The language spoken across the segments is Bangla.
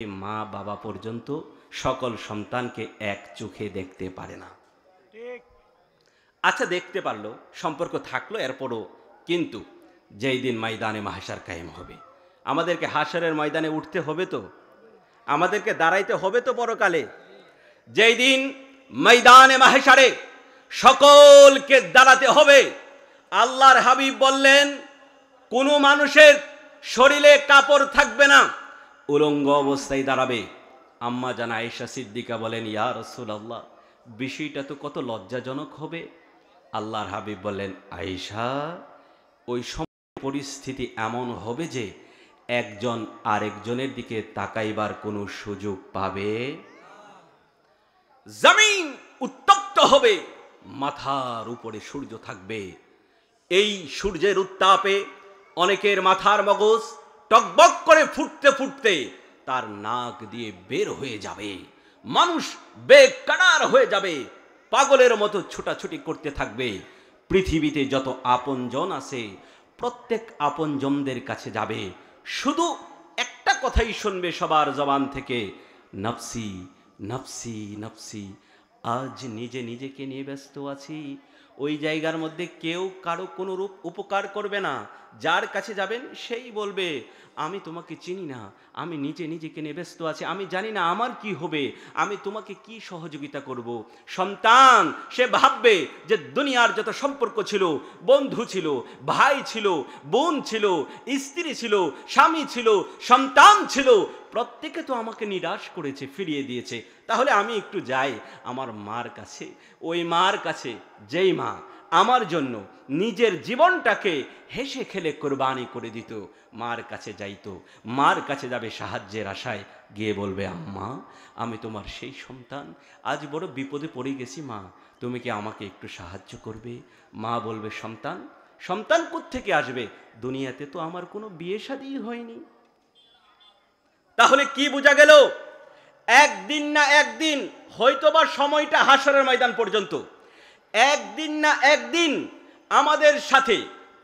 মা বাবা পর্যন্ত সকল সন্তানকে এক চোখে দেখতে পারে না। আচ্ছা, দেখতে পারলো, সম্পর্ক থাকলো, এরপরও কিন্তু যেই দিন ময়দানে মাহশার কায়েম হবে, আমাদেরকে হাশরের ময়দানে উঠতে হবে, তো আমাদেরকে দাঁড়াইতে হবে তো পরকালে। যেই দিন ময়দানে মাহশারে সকলকে দাঁড়াতে হবে, আল্লাহর হাবিব বললেন কোনো মানুষের শরীরে কাপড় থাকবে না, উলঙ্গ অবস্থায় দাঁড়াবে। আম্মা জান আয়েশা সিদ্দিকা বলেন, ইয়া রাসূলুল্লাহ, বিষয়টা তো কত লজ্জাজনক হবে। আল্লাহর হাবিব বললেন, আয়েশা, ওই পরিস্থিতি এমন হবে যে একজন আরেকজনের দিকে তাকাইবার কোনো সুযোগ পাবে। জমিন উত্তপ্ত হবে, মাথার উপরে সূর্য থাকবে। এই সূর্যের উত্তাপে অনেকের মাথার মগজ টকবক করে ফুটতে ফুটতে তার নাক দিয়ে বের হয়ে যাবে, মানুষ বেকার হয়ে যাবে, পাগলের মতো ছুটাছুটি করতে থাকবে। পৃথিবীতে যত আপনজন আছে প্রত্যেক আপনজনদের কাছে যাবে, শুধু একটা কথাই শুনবে সবার জবান থেকে, নফসি নফসি নফসি। আজ নিজে নিজেকে নিয়ে ব্যস্ত আছি। ওই জায়গার মধ্যে কেউ কারো কোনো রূপ উপকার করবে না। যার কাছে যাবেন সেই বলবে, আমি তোমাকে চিনি না, আমি নিজে নিজেকে নিয়ে ব্যস্ত আছি, আমি জানি না আমার কি হবে, আমি তোমাকে কি সহযোগিতা করব। সন্তান সে ভাববে যে দুনিয়ার যত সম্পর্ক ছিল, বন্ধু ছিল, ভাই ছিল, বোন ছিল, স্ত্রী ছিল, স্বামী ছিল, সন্তান ছিল, প্রত্যেকে তো আমাকে নিরাশ করেছে, ফিরিয়ে দিয়েছে। তাহলে আমি একটু যাই আমার মার কাছে। ওই মার কাছে, যেই মা আমার জন্য নিজের জীবনটাকে হেসে খেলে কোরবানি করে দিত, মার কাছে যাইতো, মার কাছে যাবে সাহায্যের আশায়, গিয়ে বলবে, আম্মা, আমি তোমার সেই সন্তান, আজ বড় বিপদে পড়ে গেছি মা, তুমি কি আমাকে একটু সাহায্য করবে? মা বলবে, সন্তান, সন্তান কোত্থেকে আসবে? দুনিয়াতে তো আমার কোনো বিয়ে শাদী হয়নি। তাহলে কি বোঝা গেল? একদিন না একদিন, হয়তোবা সময়টা হাশরের ময়দান পর্যন্ত, একদিন না একদিন আমাদের সাথে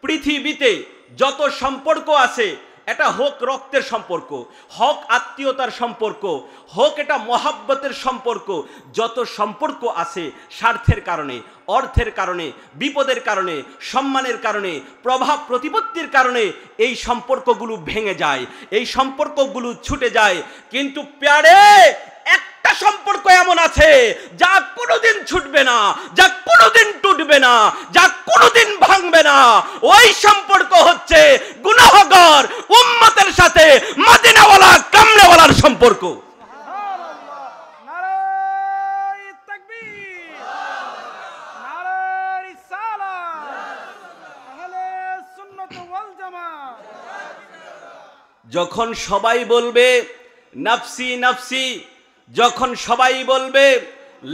পৃথিবীতে যত সম্পর্ক আছে, এটা হোক রক্তের সম্পর্ক, হোক আত্মীয়তার সম্পর্ক, হোক এটা মহাব্বতের সম্পর্ক, যত সম্পর্ক আছে স্বার্থের কারণে, অর্থের কারণে, বিপদের কারণে, সম্মানের কারণে, প্রভাব প্রতিপত্তির কারণে এই সম্পর্কগুলো ভেঙে যায়, এই সম্পর্কগুলো ছুটে যায়। কিন্তু প্যারে একটা সম্পর্ক এমন আছে যা কোনোদিন ছুটবে না, যা কোনোদিন টুটবে না, যা কোনোদিন ভাঙবে না। ওই সম্পর্ক হচ্ছে গুনাহগার উম্মতের সাথে মদিনাওয়ালা কামলেওয়ালার সম্পর্ক। যখন সবাই বলবে নাফসি নাফসি, যখন সবাই বলবে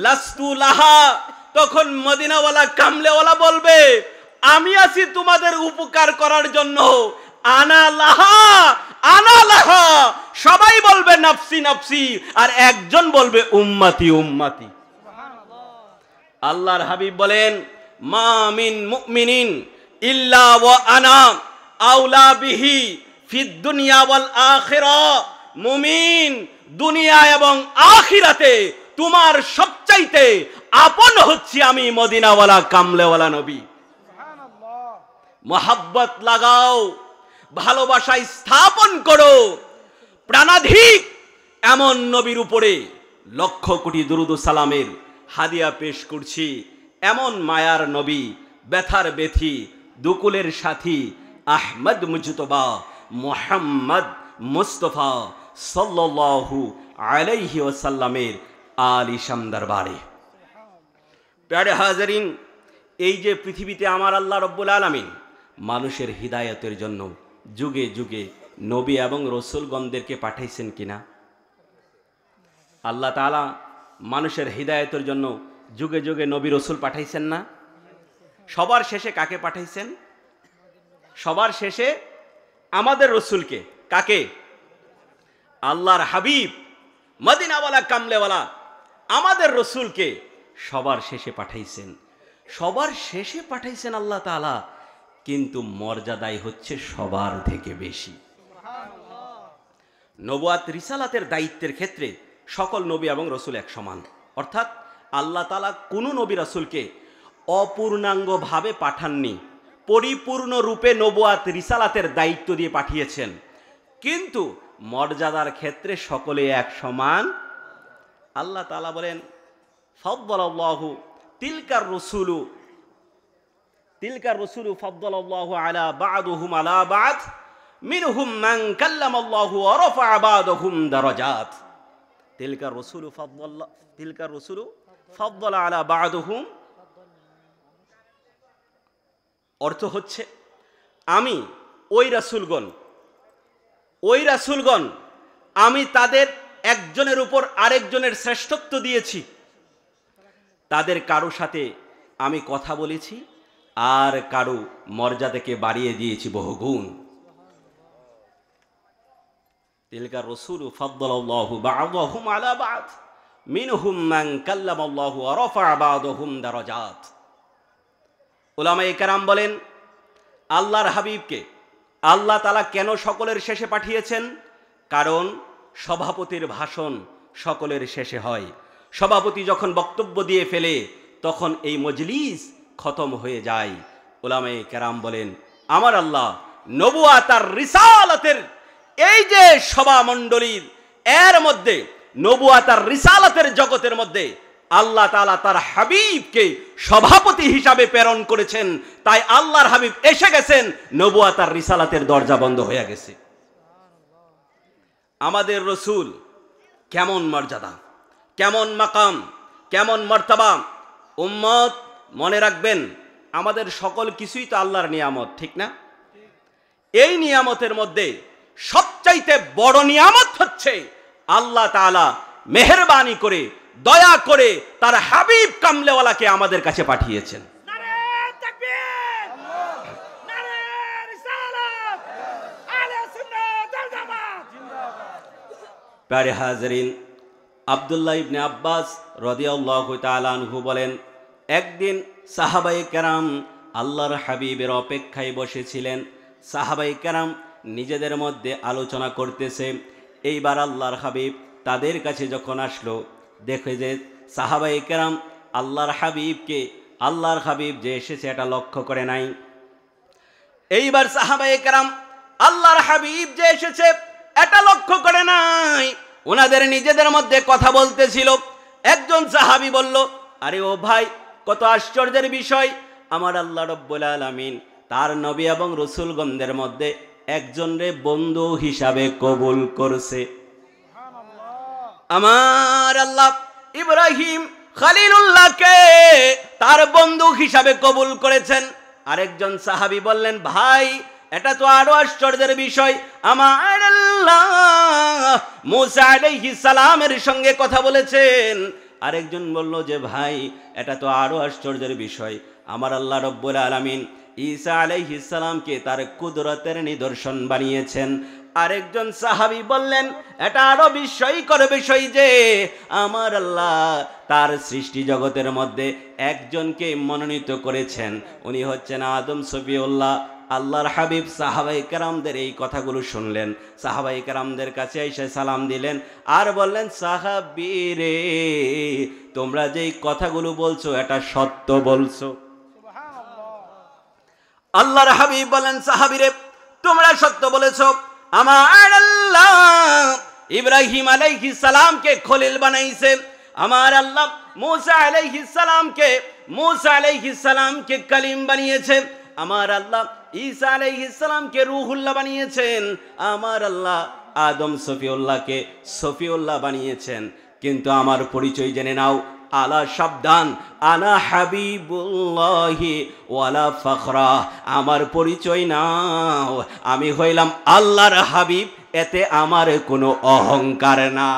লাস্তু লাহা, তখন মদিনাওয়ালা কামলেওয়ালা বলবে, আমি আছি তোমাদের উপকার করার জন্য, আনা লাহা আনা লাহা। সবাই বলবে নাফসি নাফসি, আর একজন বলবে উম্মতি উম্মতি। আল্লাহর হাবিব বলেন, মা মিন মুমিনিন ইল্লা ওয়া আনা আওলা বিহি ফিদ দুনিয়া ওয়াল আখিরাহ। মুমিন দুনিয়া এবং আখিরাতে তোমার সবচাইতে আপন হচ্ছি আমি, মদিনাওয়ালা কামলেওয়ালা নবী। মোহাব্বত লাগাও, ভালোবাসা স্থাপন করো প্রাণাধিক এমন নবীর উপরে লক্ষ কোটি দুরুদ ও সালামের হাদিয়া পেশ করছি। এমন মায়ার নবী, ব্যথার বেথি, দুকুলের সাথী, আহমদ মুজতবা মুহাম্মদ মুস্তফা সাল্লাল্লাহু আলাইহি ওয়াসাল্লামের আলিশান দরবারে। প্যারে হাজারিন, এই যে পৃথিবীতে আমার আল্লাহ রব্বুল আলামিন মানুষের হিদায়াতের জন্য যুগে যুগে নবী এবং রসুলগণদেরকে পাঠাইছেন কিনা? আল্লাহ তাআলা মানুষের হিদায়াতের জন্য যুগে যুগে নবী রসুল পাঠাইছেন না? সবার শেষে কাকে পাঠাইছেন? সবার শেষে আমাদের রসুলকে। কাকে? আল্লাহর হাবিব মদিনাওয়ালা কামলেওয়ালা আমাদের রসুলকে সবার শেষে পাঠাইছেন। সবার শেষে পাঠাইছেন আল্লাহ তাআলা, কিন্তু মর্যাদাই হচ্ছে সবার থেকে বেশি। নবুয়াত রিসালাতের দায়িত্বের ক্ষেত্রে সকল নবী এবং রসুল এক সমান, অর্থাৎ আল্লাহ তাআলা কোনো নবী রাসূলকে অপূর্ণাঙ্গভাবে পাঠাননি, পরিপূর্ণ রূপে নবুয়াত রিসালাতের দায়িত্ব দিয়ে পাঠিয়েছেন। কিন্তু মর্যাদার ক্ষেত্রে সকলে এক সমান। আল্লাহ তাআলা বলেন ফাদ্দালাল্লাহু তিলকার রসুলু ফাদ্দালাল্লাহু আলা বা'দুহুম আলা বা'দ মিনহুম মান কাল্লামাল্লাহু ওয়া রাফা'a বা'দাহুম দারাজাত। তিলকার রসুলু ফাদ্দালা আলা বা'দুহুম, অর্থ হচ্ছে আমি ওই রাসূলগণ আমি তাদের একজনের উপর আরেকজনের শ্রেষ্ঠত্ব দিয়েছি, তাদের কারো সাথে আমি কথা বলেছি আর কারো মর্যাদাকে বাড়িয়ে দিয়েছি বহুগুণ। তিলকা রাসূলু ফাদ্দালাল্লাহু বা'দাহুম আলা বা'দ মিনহুম মান কাল্লামাল্লাহু ওয়া রাফা'a বা'দাহুম দারাজাত। উলামায়ে কেরাম বলেন আল্লাহর হাবিবকে আল্লাহ তাআলা কেন সকলের শেষে পাঠিয়েছেন? কারণ সভাপতির ভাষণ সকলের শেষে হয়। সভাপতি যখন বক্তব্য দিয়ে ফেলে তখন এই মজলিস খতম হয়ে যায়। উলামায়ে কেরাম বলেন আমার আল্লাহ নবুয়াত আর রিসালাতের এই যে সভামণ্ডলীর এর মধ্যে, নবুয়াত আর রিসালাতের জগতের মধ্যে আল্লাহ তাআলা তার হাবিবকে সভাপতি হিসাবে প্রেরণ করেছেন। তাই আল্লাহর হাবিব এসে গেছেন, নবুয়াত আর রিসালাতের দরজা বন্ধ হয়ে গেছে। আমাদের রসুল কেমন মর্যাদা, কেমন মাকাম, কেমন মর্তবা! উম্মত মনে রাখবেন আমাদের সকল কিছুই তো আল্লাহর নিয়ামত, ঠিক না? এই নিয়ামতের মধ্যে সবচাইতে বড় নিয়ামত হচ্ছে আল্লাহ তাআলা মেহেরবানি করে দয়া করে তার হাবিব কামলেওয়ালাকে আমাদের কাছে পাঠিয়েছেন। প্যারে হাজরিন, আব্দুল্লাহ ইবনে আব্বাস রাদিয়াল্লাহু তাআলা আনহু বলেন একদিন সাহাবায়ে কেরাম আল্লাহর হাবিবের অপেক্ষায় বসেছিলেন। সাহাবায়ে কেরাম নিজেদের মধ্যে আলোচনা করতেছে। এইবার আল্লাহর হাবিব তাদের কাছে যখন আসলো, দেখে যে সাহাবায়ে কেরাম আল্লাহর হাবিব যে এসেছে এটা লক্ষ্য করে নাই। এইবার সাহাবায়ে কেরাম আল্লাহর হাবিব যে এসেছে এটা লক্ষ্য করে নাই। ওনাদের নিজেদের মধ্যে কথা বলতেছিল। একজন সাহাবী বলল, আরে ও ভাই, কত আশ্চর্যের বিষয়, আমার আল্লাহ রাব্বুল আলামিন তার নবী এবং রাসূলগণদের মধ্যে একজনরে বন্ধু হিসাবে কবুল করছে। আমার আল্লাহ ইব্রাহিম খলিলুল্লাহকে তার বন্ধু হিসাবে কবুল করেছেন। আরেকজন সাহাবী বললেন, ভাই এটা তো আরো আশ্চর্যের বিষয়, আমার আল্লাহ মুসা আলাইহিস সালামের সঙ্গে কথা বলেছেন। আরেকজন বলল যে ভাই এটা তো আরো আশ্চর্যের বিষয়, আমার আল্লাহ রাব্বুল আলামিন ঈসা আলাইহিস সালামকে তার কুদরতের নিদর্শন বানিয়েছেন। আরেকজন সাহাবী বললেন এটা আরো বিস্ময়কর বিষয় যে আমার আল্লাহ তার সৃষ্টি জগতের মধ্যে একজনকে মনোনীত করেছেন, উনি হচ্ছেন আদম সফিউল্লাহ। আল্লাহর হাবিব সাহাবায়ে কেরামদের এই কথাগুলো শুনলেন, সাহাবায়ে কেরামদের কাছে এসে সালাম দিলেন আর বললেন, সাহাবীরে তোমরা যেই কথাগুলো বলছো এটা সত্য বলছো। আল্লাহর হাবিব বলেন, সাহাবীরে তোমরা সত্য বলেছো, আমার আল্লাহ ইব্রাহিম আলাইহিস সালামকে খলিল বানাইছে, আমার আল্লাহ মুসা আলাইহিস সালামকে কালিম বানিয়েছে, আমার আল্লাহ ঈসা আলাইহিস সালামকে রূহুল্লাহ বানিয়েছেন, আমার আল্লাহ আদম সফিউল্লাহকে সফিউল্লাহ বানিয়েছেন। কিন্তু আমার পরিচয় জেনে নাও, আলা সাবধান, আনা হাবিবুল্লাহি ওয়ালা ফখরা, আমার পরিচয় নাও, আমি হইলাম আল্লাহর হাবিব, এতে আমার কোনো অহংকার না।